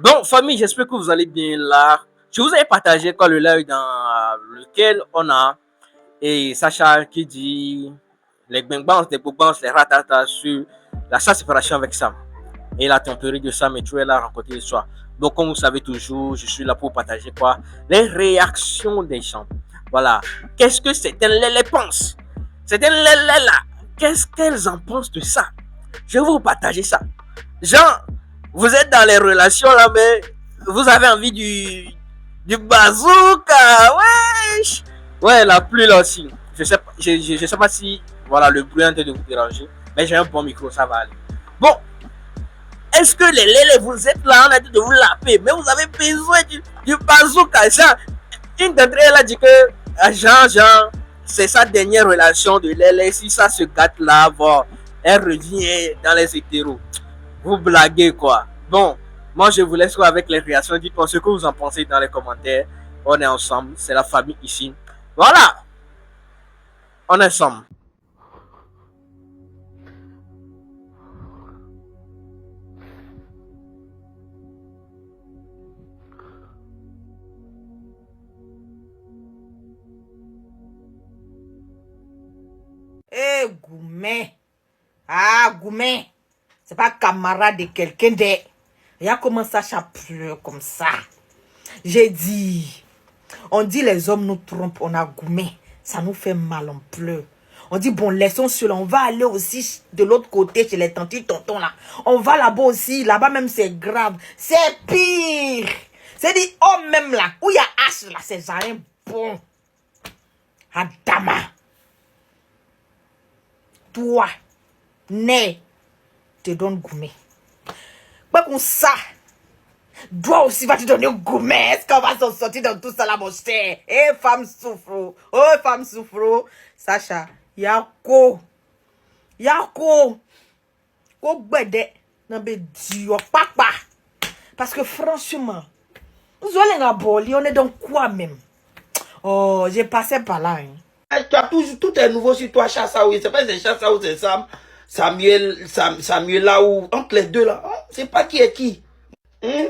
Donc, famille, j'espère que vous allez bien là. Je vous ai partagé quoi le live dans lequel on a et Sacha qui dit les bang les boubangs, les ratatas sur la séparation avec Sam et la tempérée de Sam et tu es là rencontré le soir. Donc, comme vous savez toujours, je suis là pour partager quoi les réactions des gens. Voilà. Qu'est-ce que c'est un lélé pense? C'est un lélé là. Qu'est-ce qu'elles en pensent de ça? Je vais vous partager ça. Genre, vous êtes dans les relations là, mais vous avez envie du bazooka, wesh. Ouais, la pluie là aussi. Je sais pas si voilà le bruit est en train de vous déranger, mais j'ai un bon micro, ça va aller. Bon, est-ce que les lélés, vous êtes là en train de vous laper, mais vous avez besoin du bazooka, genre, une d'entre elles a dit que Jean, c'est sa dernière relation de lélé, si ça se gâte là, bon, elle revient dans les hétéros. Vous blaguez quoi. Bon, moi je vous laisse quoi avec les réactions. Dites-moi ce que vous en pensez dans les commentaires. On est ensemble, c'est la famille ici. Voilà, on est ensemble. Eh, Goumet. Ah, Goumet. C'est pas camarade de quelqu'un de... Regarde comment Sacha pleure comme ça. J'ai dit... On dit les hommes nous trompent, on a Goumet. Ça nous fait mal, on pleure. On dit, bon, laissons cela. On va aller aussi de l'autre côté, chez les tantis tontons là. On va là-bas aussi. Là-bas même, c'est grave. C'est pire. C'est dit, oh, même là, où il y a H là, c'est jamais bon. Adama. Toi, né, te donne Goumet. Pas comme ça. Toi aussi va te donner Goumet. Est-ce qu'on va s'en sortir dans tout ça là, mon cher? Eh, femme souffre. Oh, femme souffre. Sacha, Yako. Ko gbede. Nan be dio papa. Parce que franchement, nous on est dans quoi même? Oh, j'ai passé par là. Hein. Tu as toujours, tout est nouveau sur toi, Chassaoui. C'est pas c'est Chassaoui, c'est Sam. Samuel là où, entre les deux là, c'est pas qui est qui. Hein?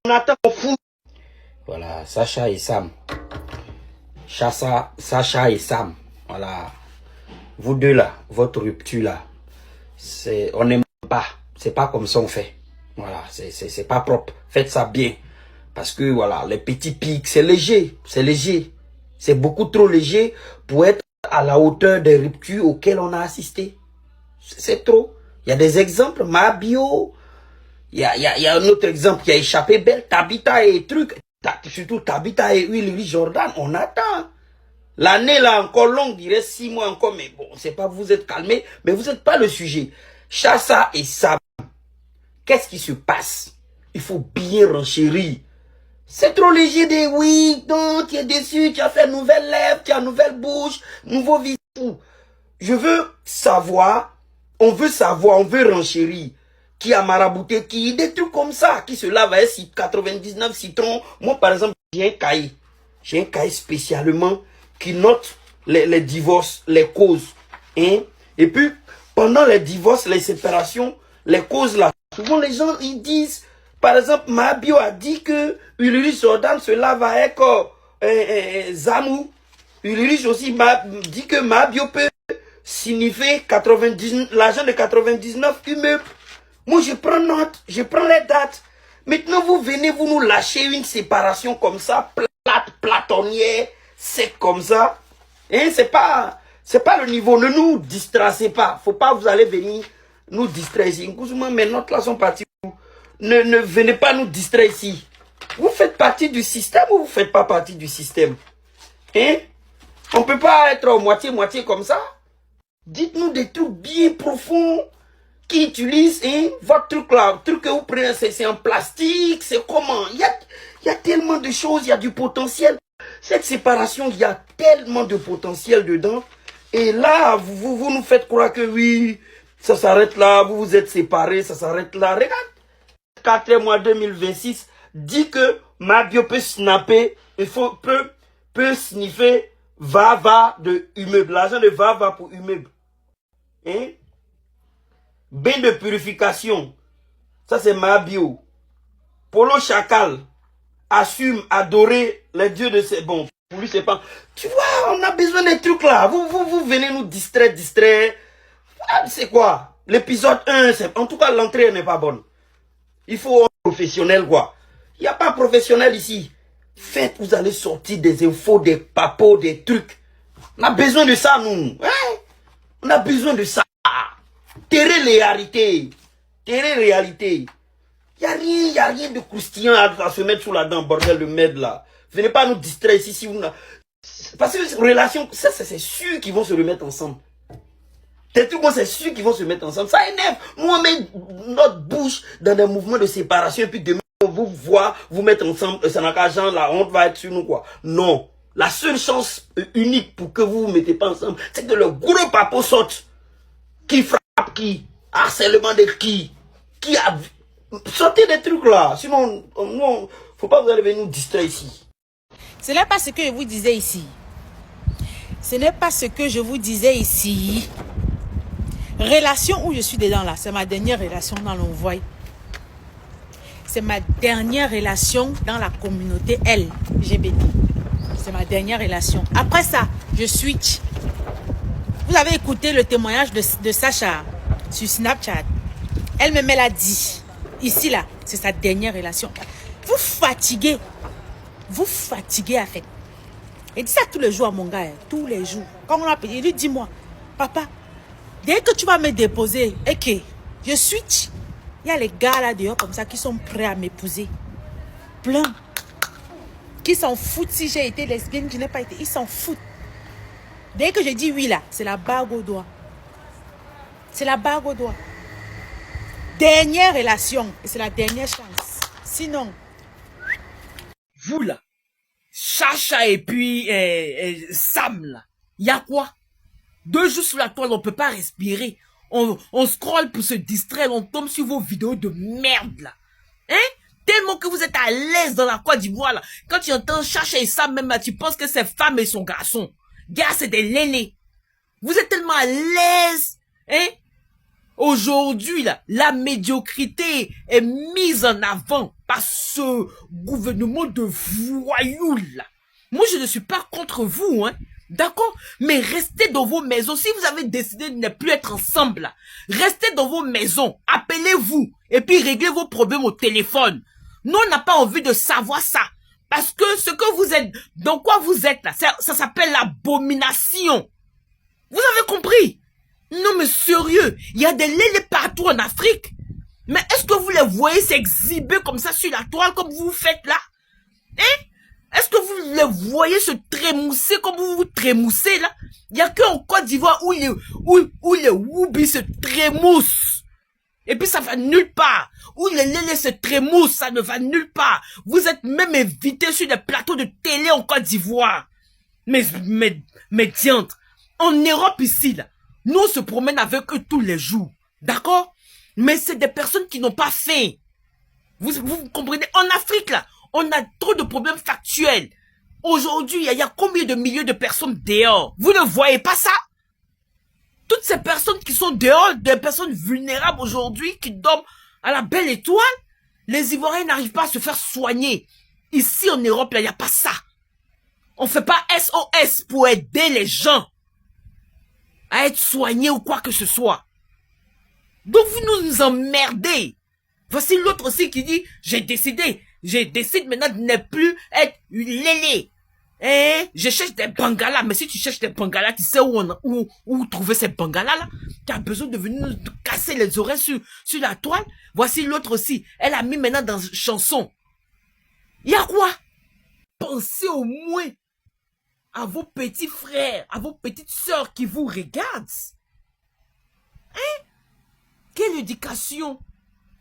On attend qu'on fout. Voilà, Sacha et Sam. Sacha et Sam. Voilà. Vous deux là, votre rupture là, on n'aime pas. C'est pas comme ça on fait. Voilà, c'est pas propre. Faites ça bien. Parce que voilà, les petits pics, c'est léger. C'est léger. C'est beaucoup trop léger pour être à la hauteur des ruptures auxquelles on a assisté. C'est trop. Il y a des exemples, ma bio. Il y a un autre exemple qui a échappé belle. Tabitha et truc. Surtout Tabitha et Willy Jordan. On attend. L'année là encore longue, dirait 6 mois encore. Mais bon, c'est pas vous êtes calmé. Mais vous n'êtes pas le sujet. Chassa et Sam. Qu'est-ce qui se passe? Il faut bien renchérir. C'est trop léger de oui, donc tu es déçu, tu as fait nouvelle lèvre, tu as nouvelle bouche, nouveau visage. Je veux savoir, on veut renchérir. Qui a marabouté, qui des trucs comme ça, qui se lave avec 99 citrons. Moi, par exemple, j'ai un cahier. J'ai un cahier spécialement qui note les divorces, les causes. Hein? Et puis, pendant les divorces, les séparations, les causes là, souvent les gens, ils disent, par exemple, Mabio a dit que Ulrich Jordan se lave avec Zamou. Ulrich aussi dit que Mabio peut signifier l'argent de 99 immeubles. Moi, je prends note, je prends les dates. Maintenant, vous venez, vous nous lâchez une séparation comme ça, platonnière, sec comme ça. Hein, c'est pas le niveau. Ne nous distrassez pas. Faut pas vous allez venir nous distraire ici. Mes notes là sont parties. Ne venez pas nous distraire ici. Vous faites partie du système ou vous faites pas partie du système? Hein? On peut pas être moitié-moitié comme ça. Dites-nous des trucs bien profonds qui utilisent votre truc là. Le truc que vous prenez, c'est en plastique, c'est comment? Il y a tellement de choses, il y a du potentiel. Cette séparation, il y a tellement de potentiel dedans. Et là, vous nous faites croire que oui, ça s'arrête là, vous vous êtes séparés, ça s'arrête là. Regarde. 4 mois 2026 dit que Mabio peut snapper, peut sniffer Vava de immeuble, l'argent de Vava pour immeuble. Hein? Bain de purification, ça c'est Mabio. Polo Chacal assume adorer les dieux de ses... Bon, pour lui, c'est pas... Tu vois, on a besoin des trucs là. Vous venez nous distraire. Ah, c'est quoi? L'épisode 1, en tout cas, l'entrée n'est pas bonne. Il faut un professionnel, quoi. Il n'y a pas professionnel ici. Faites, vous allez sortir des infos, des papos, des trucs. On a besoin de ça, nous. Hein? On a besoin de ça. Terrez les réalités. Terrez les réalités. Il n'y a rien de croustillant à se mettre sous la dent, bordel de merde, là. Venez pas nous distraire ici. Si vous... Parce que ces relations, ça, c'est sûr qu'ils vont se remettre ensemble. Des trucs, c'est sûr qu'ils vont se mettre ensemble. Ça énerve. Nous, on met notre bouche dans des mouvements de séparation et puis demain, on vous voit, vous mettre ensemble. Ça n'a qu'à genre, la honte va être sur nous, quoi. Non. La seule chance unique pour que vous vous mettez pas ensemble, c'est que le gros papo saute. Qui frappe qui? Harcèlement de qui? Qui a... Sortez des trucs là. Sinon, non, faut pas vous allez venir nous distraire ici. Ce n'est pas ce que je vous disais ici. Ce n'est pas ce que je vous disais ici. Relation où je suis dedans là, c'est ma dernière relation dans l'envoi. C'est ma dernière relation dans la communauté LGBT. C'est ma dernière relation. Après ça, je switch. Vous avez écouté le témoignage de Sacha sur Snapchat. Elle-même, elle a dit, ici là, c'est sa dernière relation. Vous fatiguez à fait. Et dit ça tous les jours à mon gars, tous les jours. Quand on l'a payé, il lui dit moi, papa, dès que tu vas me déposer et que je switch, il y a les gars là dehors comme ça qui sont prêts à m'épouser. Plein. Qui s'en foutent si j'ai été lesbienne, je n'ai pas été. Ils s'en foutent. Dès que je dis oui là, c'est la bague au doigt. C'est la bague au doigt. Dernière relation. Et c'est la dernière chance. Sinon, vous là, Chacha et puis Sam là, il y a quoi? 2 jours sur la toile, on peut pas respirer. On scrolle pour se distraire, on tombe sur vos vidéos de merde là. Hein? Tellement que vous êtes à l'aise dans la Côte d'Ivoire là. Quand tu entends Chacha et Sam même là, tu penses que c'est femme et son garçon. Gars, c'est des lélés. Vous êtes tellement à l'aise, hein? Aujourd'hui, là, la médiocrité est mise en avant par ce gouvernement de voyous, là. Moi, je ne suis pas contre vous, hein. D'accord? Mais restez dans vos maisons. Si vous avez décidé de ne plus être ensemble, là, restez dans vos maisons. Appelez-vous. Et puis, réglez vos problèmes au téléphone. Nous, on n'a pas envie de savoir ça. Parce que ce que vous êtes, dans quoi vous êtes, là, ça s'appelle l'abomination. Vous avez compris? Non mais sérieux, il y a des lélés partout en Afrique. Mais est-ce que vous les voyez s'exhiber comme ça sur la toile comme vous faites là? Hein? Est-ce que vous les voyez se trémousser comme vous vous trémoussez là? Il n'y a qu'en Côte d'Ivoire où les woubis se trémoussent. Et puis ça va nulle part. Où les lélés se trémoussent, ça ne va nulle part. Vous êtes même invités sur des plateaux de télé en Côte d'Ivoire. Mais diantre. En Europe ici là. Nous, on se promène avec eux tous les jours. D'accord? Mais c'est des personnes qui n'ont pas faim. Vous comprenez? En Afrique, là, on a trop de problèmes factuels. Aujourd'hui, il y a combien de milliers de personnes dehors? Vous ne voyez pas ça? Toutes ces personnes qui sont dehors, des personnes vulnérables aujourd'hui, qui dorment à la belle étoile, les Ivoiriens n'arrivent pas à se faire soigner. Ici, en Europe, il n'y a pas ça. On fait pas SOS pour aider les gens à être soigné ou quoi que ce soit. Donc vous nous emmerdez. Voici l'autre aussi qui dit, je décide maintenant de ne plus être lélé. Hein? Je cherche des bangalas, mais si tu cherches des bangalas, tu sais où trouver ces bangalas là? Tu as besoin de venir nous casser les oreilles sur la toile. Voici l'autre aussi, elle a mis maintenant dans une chanson. Il y a quoi? Pensez au moins à vos petits frères, à vos petites sœurs qui vous regardent. Hein? Quelle éducation,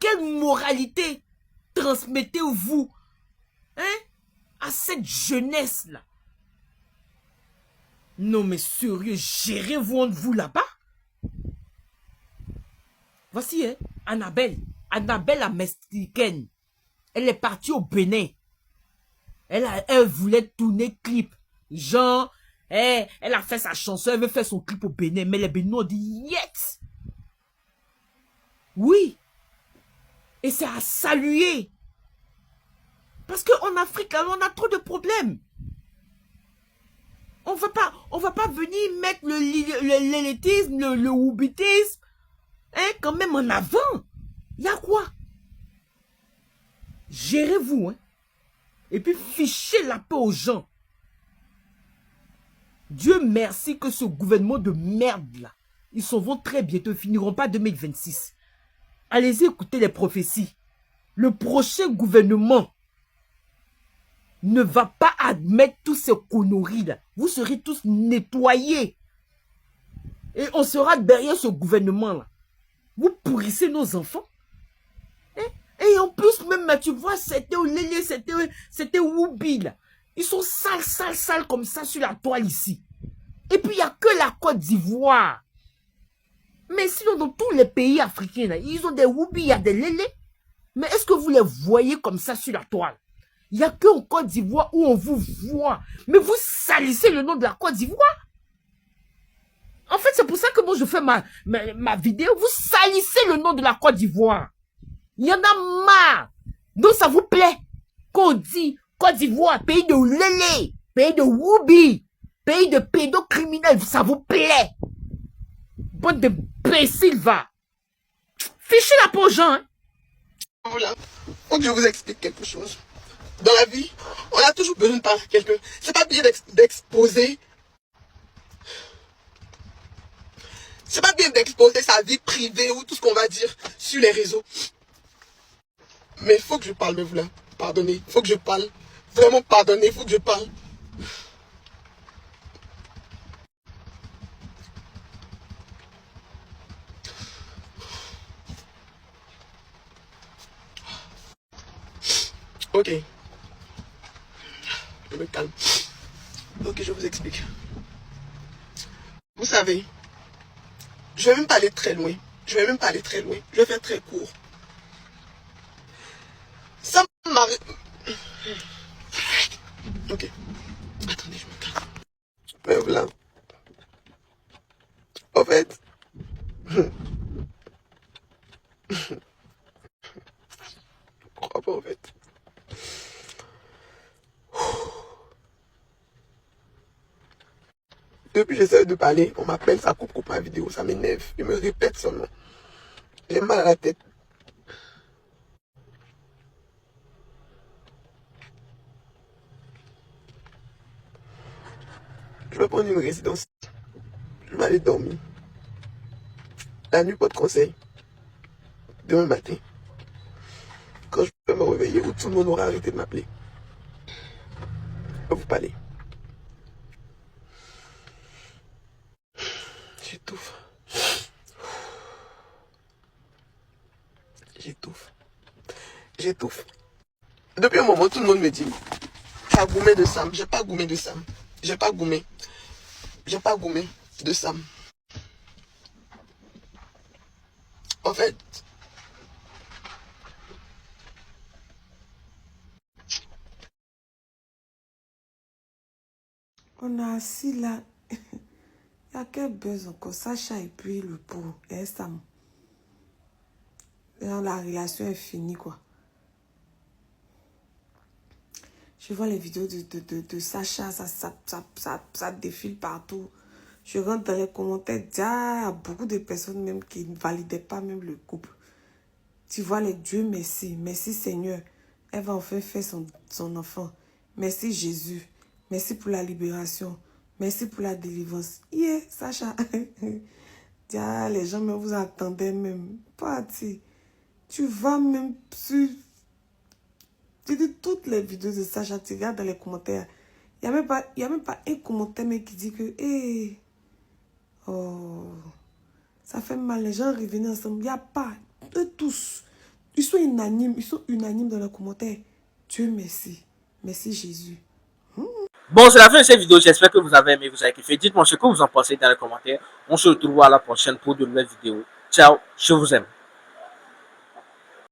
quelle moralité transmettez-vous, hein, à cette jeunesse-là? Non mais sérieux, gérez-vous là-bas. Voici, hein, Annabelle la mexicaine. Elle est partie au Bénin. Elle voulait tourner clip. Genre, elle a fait sa chanson, elle veut faire son clip au Bénin, mais les Béninois ont dit yes. Oui. Et c'est à saluer. Parce qu'en Afrique, là, on a trop de problèmes. On va pas venir mettre l'élitisme, le woubitisme, hein, quand même en avant. Il y a quoi? Gérez-vous, hein. Et puis fichez la paix aux gens. Dieu merci que ce gouvernement de merde là, ils s'en vont très bientôt, ils finiront pas 2026. Allez-y écouter les prophéties. Le prochain gouvernement ne va pas admettre tous ces conneries là. Vous serez tous nettoyés. Et on sera derrière ce gouvernement là. Vous pourrissez nos enfants. Et en plus, même, tu vois, c'était Olélé, c'était Woubi, là. Ils sont sales comme ça sur la toile ici. Et puis, il n'y a que la Côte d'Ivoire. Mais sinon, dans tous les pays africains, là, ils ont des Woubi, il y a des Lélé. Mais est-ce que vous les voyez comme ça sur la toile? Il n'y a qu'en Côte d'Ivoire où on vous voit. Mais vous salissez le nom de la Côte d'Ivoire. En fait, c'est pour ça que moi, je fais ma vidéo. Vous salissez le nom de la Côte d'Ivoire. Il y en a marre. Donc ça vous plaît qu'on dit Côte d'Ivoire, pays de lélé, pays de woubi, pays de pédocriminels, ça vous plaît? Bande de imbéciles, va. Fichez la peau aux gens, hein. Voilà. Faut que je vous explique quelque chose. Dans la vie, on a toujours besoin de parler à quelqu'un. C'est pas bien d'exposer. C'est pas bien d'exposer sa vie privée ou tout ce qu'on va dire sur les réseaux. Mais il faut que je parle, mais voilà. Pardonnez. Il faut que je parle. Vraiment pardonnez. Il faut que je parle. Ok. Je me calme. Ok, je vous explique. Vous savez, je vais même pas aller très loin. Je vais faire très court. Ça m'arrive. Ok. Attendez, je me calme. Mais voilà. En fait. Je crois pas en fait. Depuis que j'essaie de parler, on m'appelle, ça coupe ma vidéo, ça m'énerve. Je me répète seulement. J'ai mal à la tête. Je vais prendre une résidence. Je vais aller dormir. La nuit, pas de conseil. Demain matin, quand je vais me réveiller, où tout le monde aura arrêté de m'appeler, je vais vous parler. J'étouffe. J'étouffe. Depuis un moment, tout le monde me dit, tu as goumé de Sam. J'ai pas goumé de Sam. J'ai pas goumé de Sam. En fait, on a assis là. Il y a quel buzz encore? Sacha et puis le pauvre. Et Sam. La relation est finie, quoi. Je vois les vidéos de Sacha, ça défile partout. Je rentre dans les commentaires, il y a beaucoup de personnes même qui ne validaient pas même le couple. Tu vois les dieux, merci. Merci Seigneur. Elle va enfin faire son enfant. Merci Jésus. Merci pour la libération. Merci pour la délivrance. Yeah, Sacha. Les gens même vous attendaient même. Parti. Tu vas même sur... Tu dis toutes les vidéos de Sacha, tu regardes dans les commentaires. Il n'y a même pas un commentaire mais qui dit que... Hey, oh, ça fait mal. Les gens revenaient ensemble. Il n'y a pas. Eux tous. Ils sont unanimes dans les commentaires. Dieu merci. Merci Jésus. Bon, c'est la fin de cette vidéo. J'espère que vous avez aimé, vous avez kiffé. Dites-moi ce que vous en pensez dans les commentaires. On se retrouve à la prochaine pour de nouvelles vidéos. Ciao, je vous aime.